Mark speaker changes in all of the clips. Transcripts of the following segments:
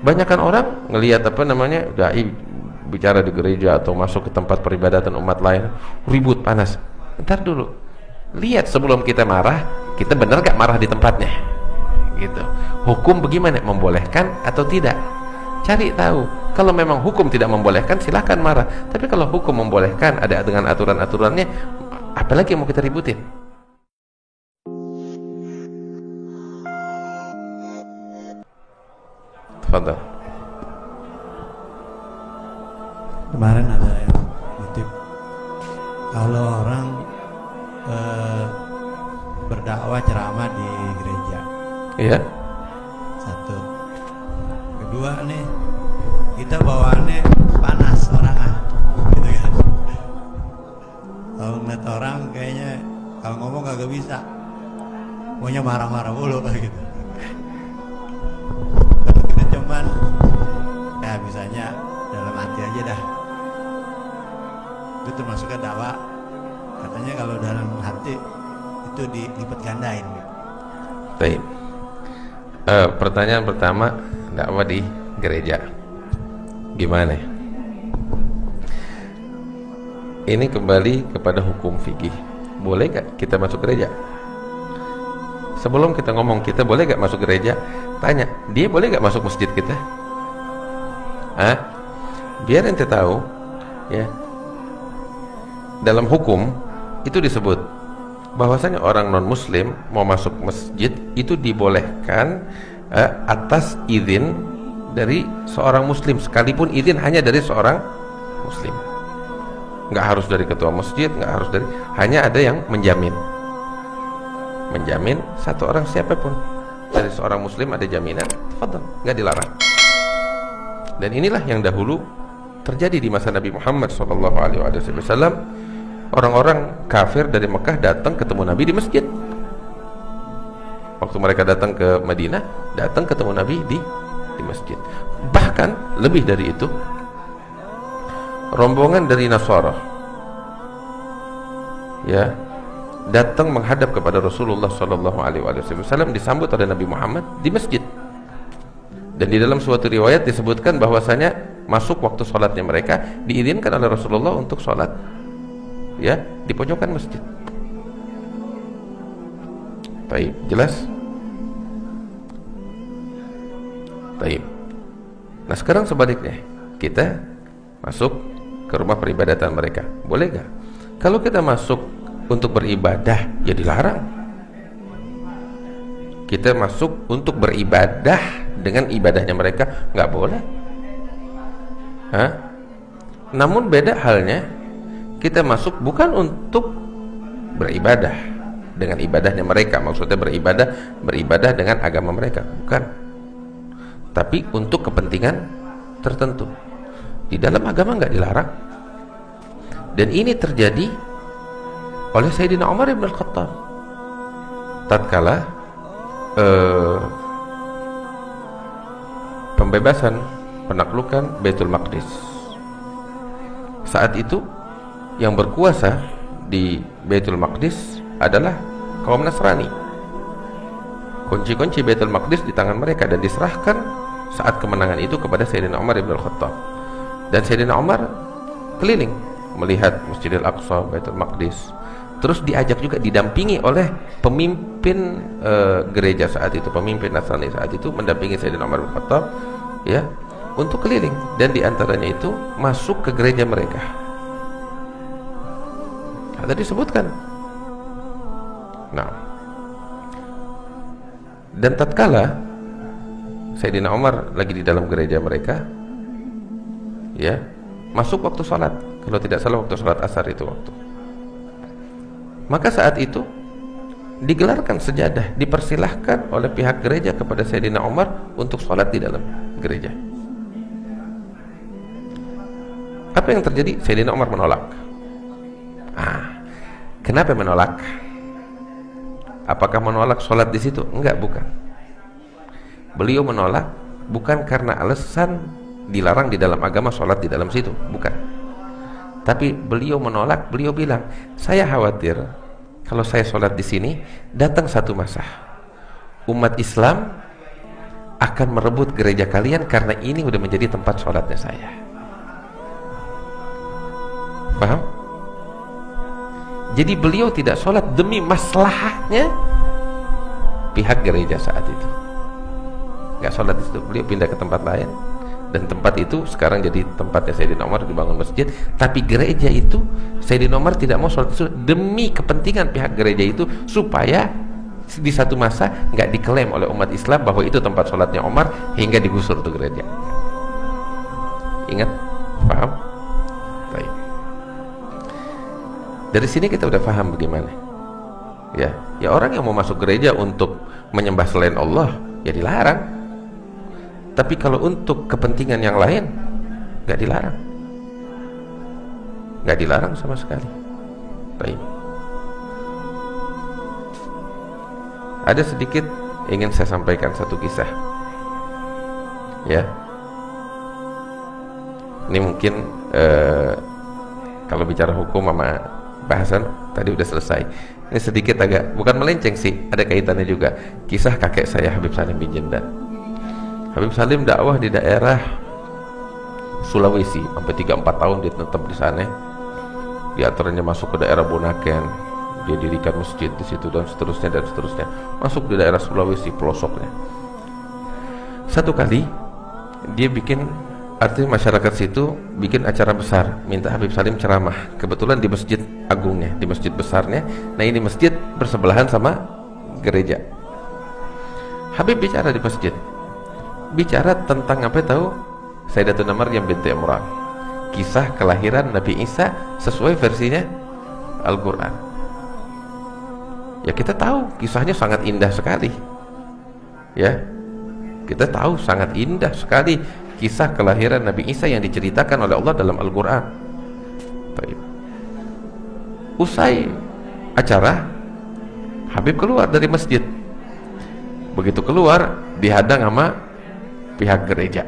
Speaker 1: Banyakan orang ngelihat apa namanya dai bicara di gereja atau masuk ke tempat peribadatan umat lain, ribut, panas. Ntar dulu, lihat sebelum kita marah, kita benar gak marah di tempatnya gitu. Hukum bagaimana, membolehkan atau tidak? Cari tahu. Kalau memang hukum tidak membolehkan, silahkan marah. Tapi kalau hukum membolehkan, ada dengan aturan-aturannya, apalagi yang mau kita ributin? Tafadhal.
Speaker 2: Kemarin ada yang nitip, kalau orang berdakwah ceramah di gereja,
Speaker 1: Iya.
Speaker 2: satu. Kedua nih, kita bawaannya panas orangnya, gitu kan. Kalau ngeliat orang kayaknya kalau ngomong kagak bisa, maunya marah-marah mulu gitu. Kita cuman ya bisanya dalam hati aja dah. Itu termasuk ke dakwah. Katanya kalau dalam hati itu dilipat gandain.
Speaker 1: Baik. Pertanyaan pertama, dakwah di gereja gimana ya? Ini kembali kepada hukum fikih. Boleh gak kita masuk gereja? Sebelum kita ngomong kita boleh gak masuk gereja, tanya, dia boleh gak masuk masjid kita? Biar ente tahu ya, dalam hukum itu disebut bahwasanya orang non muslim mau masuk masjid itu dibolehkan atas izin dari seorang muslim, sekalipun izin hanya dari seorang muslim. Nggak harus dari ketua masjid, nggak harus dari, hanya ada yang menjamin satu orang, siapapun dari seorang muslim ada jaminan, tafadhal, nggak dilarang. Dan inilah yang dahulu terjadi di masa Nabi Muhammad SAW. Orang-orang kafir dari Mekah datang ketemu Nabi di masjid. Waktu mereka datang ke Madinah, datang ketemu Nabi di masjid. Bahkan lebih dari itu, rombongan dari Nasara ya datang menghadap kepada Rasulullah SAW, disambut oleh Nabi Muhammad di masjid. Dan di dalam suatu riwayat disebutkan bahwasanya masuk waktu sholatnya mereka diizinkan oleh Rasulullah untuk sholat ya di pojokan masjid. Baik, jelas? Baik. Nah sekarang sebaliknya, kita masuk ke rumah peribadatan mereka, boleh gak? Kalau kita masuk untuk beribadah, ya dilarang. Kita masuk untuk beribadah dengan ibadahnya mereka, nggak boleh. Namun beda halnya, kita masuk bukan untuk beribadah dengan ibadahnya mereka, maksudnya beribadah dengan agama mereka, bukan, tapi untuk kepentingan tertentu. Di dalam agama nggak dilarang. Dan ini terjadi oleh Sayyidina Umar ibn al-Khattab tatkala pembebasan, penaklukan Baitul Maqdis. Saat itu yang berkuasa di Baitul Maqdis adalah kaum Nasrani. Kunci-kunci Baitul Maqdis di tangan mereka dan diserahkan saat kemenangan itu kepada Sayyidina Umar ibn al-Khattab. Dan Sayyidina Umar keliling melihat Masjidil Aqsa, Baitul Maqdis. Terus diajak juga, didampingi oleh pemimpin gereja saat itu, pemimpin Nasrani saat itu, mendampingi Sayyidina Umar bin Khattab ya untuk keliling, dan diantaranya itu masuk ke gereja mereka. Tadi disebutkan. Nah, dan tatkala Sayyidina Umar lagi di dalam gereja mereka ya, masuk waktu sholat, kalau tidak salah waktu sholat asar itu waktu. Maka saat itu digelarkan sejadah, dipersilahkan oleh pihak gereja kepada Sayyidina Umar untuk sholat di dalam gereja. Apa yang terjadi? Sayyidina Umar menolak. Kenapa menolak? Apakah menolak sholat di situ? Enggak, bukan. Beliau menolak bukan karena alasan dilarang di dalam agama sholat di dalam situ, bukan. Tapi beliau menolak, beliau bilang, saya khawatir kalau saya sholat di sini, datang satu masa umat Islam akan merebut gereja kalian karena ini udah menjadi tempat sholatnya saya. Paham? Jadi beliau tidak sholat demi maslahahnya pihak gereja saat itu. Nggak sholat di situ, beliau pindah ke tempat lain, dan tempat itu sekarang jadi tempatnya Sayyidina Umar, dibangun masjid. Tapi gereja itu Sayyidina Umar tidak mau sholat itu demi kepentingan pihak gereja itu, supaya di satu masa nggak diklaim oleh umat Islam bahwa itu tempat sholatnya Umar hingga digusur tuh gereja. Ingat? Paham? Baik. Dari sini kita udah paham bagaimana. Ya orang yang mau masuk gereja untuk menyembah selain Allah ya dilarang. Tapi kalau untuk kepentingan yang lain nggak dilarang. Nggak dilarang sama sekali. Baik. Ada sedikit ingin saya sampaikan satu kisah. Ya. Ini mungkin kalau bicara hukum sama bahasan tadi udah selesai. Ini sedikit agak bukan melenceng sih, ada kaitannya juga. Kisah kakek saya Habib Salim bin Jendan. Habib Salim dakwah di daerah Sulawesi sampai 3-4 tahun dia tetap di sana. Di antaranya masuk ke daerah Bunaken, dia dirikan masjid di situ dan seterusnya. Masuk di daerah Sulawesi pelosoknya. Satu kali dia bikin, artinya masyarakat situ bikin acara besar, minta Habib Salim ceramah. Kebetulan di masjid agungnya, di masjid besarnya. Nah ini masjid bersebelahan sama gereja. Habib bicara di masjid, bicara tentang apa tahu? Sayyidatuna Maryam binti Imran, kisah kelahiran Nabi Isa sesuai versinya Al-Quran. Ya kita tahu kisahnya sangat indah sekali. Ya kita tahu sangat indah sekali kisah kelahiran Nabi Isa yang diceritakan oleh Allah dalam Al-Quran. Usai acara, Habib keluar dari masjid. Begitu keluar, dihadang sama pihak gereja.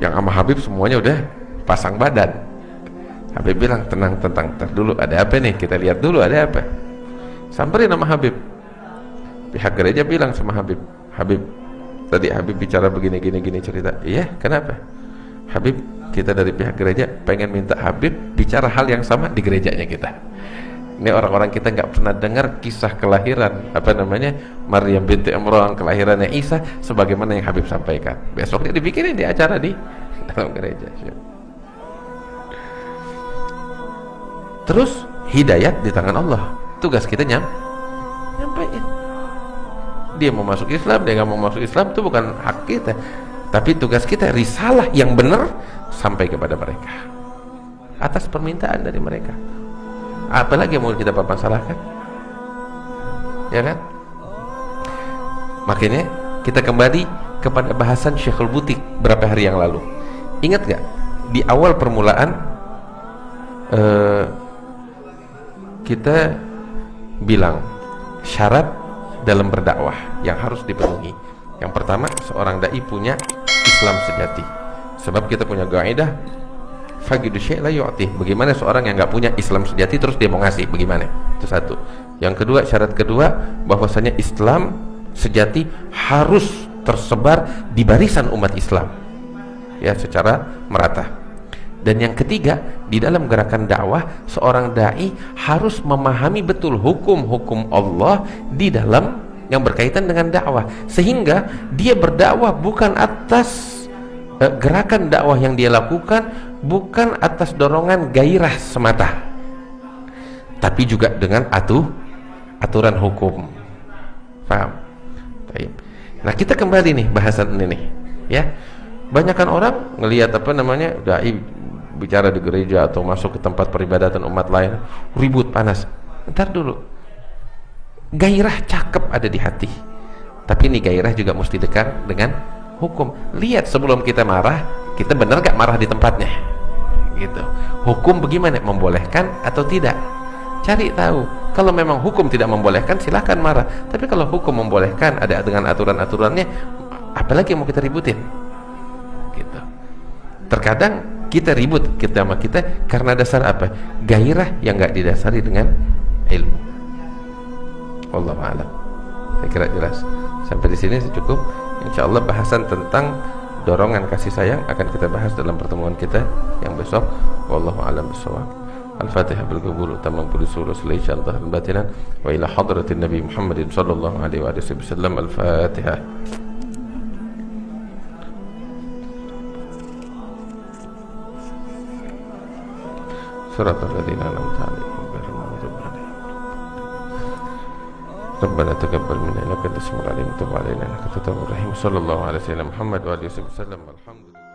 Speaker 1: Yang sama Habib semuanya udah pasang badan. Habib bilang, tenang, dulu ada apa nih? Kita lihat dulu ada apa. Samperin sama Habib. Pihak gereja bilang sama Habib, Habib, tadi Habib bicara begini cerita. Iya, kenapa? Habib, kita dari pihak gereja pengen minta Habib bicara hal yang sama di gerejanya kita. Ini orang-orang kita nggak pernah dengar kisah kelahiran Maryam binti Imran, kelahirannya Isa sebagaimana yang Habib sampaikan. Besoknya dibikinin di acara di dalam gereja. Terus hidayat di tangan Allah. Tugas kita nyampein. Dia mau masuk Islam, dia nggak mau masuk Islam, itu bukan hak kita. Tapi tugas kita risalah yang benar sampai kepada mereka atas permintaan dari mereka. Apalagi yang mau kita permasalahkan, ya kan? Makanya kita kembali kepada bahasan Syekhul Butik berapa hari yang lalu. Ingat gak di awal permulaan kita bilang syarat dalam berdakwah yang harus dipenuhi. Yang pertama, seorang dai punya Islam sejati. Sebab kita punya kaidah faqidu syai' la yu'ti. Bagaimana seorang yang nggak punya Islam sejati terus dia mau ngasih? Bagaimana? Itu satu. Yang kedua, syarat kedua, bahwasanya Islam sejati harus tersebar di barisan umat Islam, ya, secara merata. Dan yang ketiga, di dalam gerakan dakwah, seorang dai harus memahami betul hukum-hukum Allah di dalam yang berkaitan dengan dakwah, sehingga dia berdakwah bukan atas gerakan dakwah yang dia lakukan, bukan atas dorongan gairah semata, tapi juga dengan aturan hukum. Paham? Baik. Nah, kita kembali nih bahasan ini nih, ya. Banyakan orang ngelihat dai bicara di gereja atau masuk ke tempat peribadatan umat lain ribut panas. Ntar dulu, gairah cakep ada di hati, tapi ini gairah juga mesti dekat dengan hukum. Lihat sebelum kita marah, kita benar gak marah di tempatnya, gitu. Hukum bagaimana, membolehkan atau tidak? Cari tahu. Kalau memang hukum tidak membolehkan, silahkan marah. Tapi kalau hukum membolehkan, ada dengan aturan-aturannya, apalagi yang mau kita ributin, gitu. Terkadang kita ribut sama kita karena dasar apa? Gairah yang gak didasari dengan ilmu. Wallahu a'lam. Saya kira jelas. Sampai di sini cukup. Insyaallah bahasan tentang dorongan kasih sayang akan kita bahas dalam pertemuan kita yang besok. Wallahu a'lam bishawab. Al-Fatihah bil qabul tamam bisul sulaiman dhahran batinan wa ila hadratin Nabi Muhammadin sallallahu alaihi wasallam. Al-Fatihah. Suratul ladzina an'amta 'alaihim ghairil maghdubi 'alaihim. Rabbana taqabbal minna innaka antas samiul 'alim wa tub 'alaina innaka antat tawwabur rahim. Sallallahu alaihi wasallam Muhammad wa alihi wasallam. Alhamdulillah.